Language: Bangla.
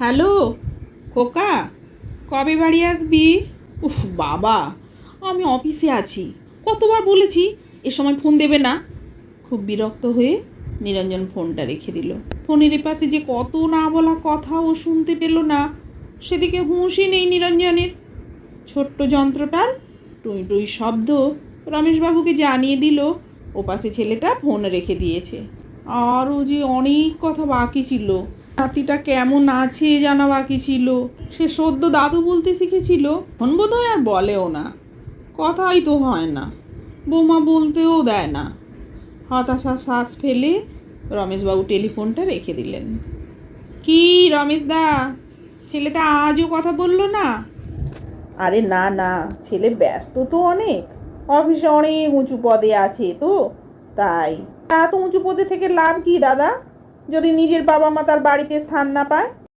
হ্যালো খোকা, কবে বাড়ি আসবি? উফ বাবা, আমি অফিসে আছি, কতবার বলেছি এ সময় ফোন দেবে না। খুব বিরক্ত হয়ে নিরঞ্জন ফোনটা রেখে দিল। ফোনের এপাশে যে কত না বলা কথা ও শুনতে পেল না, সেদিকে হুঁশই নেই নিরঞ্জনের। ছোট্ট যন্ত্রটার টুই টুই শব্দ রমেশবাবুকে জানিয়ে দিল ওপাশে ছেলেটা ফোন রেখে দিয়েছে। আরও যে অনেক কথা বাকি ছিল। নাতিটা কেমন আছে জানা বাকি ছিল। সে সদ্য দাদু বলতে শিখেছিল, এখন বোধহয় আর বলেও না, কথাই তো হয় না, বৌমা বলতেও দেয় না। হতাশা শ্বাস ফেলে রমেশবাবু টেলিফোনটা রেখে দিলেন। কি রমেশদা, ছেলেটা আজও কথা বললো না? আরে না না, ছেলে ব্যস্ত তো অনেক, অফিসে অনেক উঁচু পদে আছে তো, তাই। তা তো উঁচু পদে থেকে লাভ কি দাদা, যদি নিজের বাবা মা তার বাড়িতে স্থান না পায়?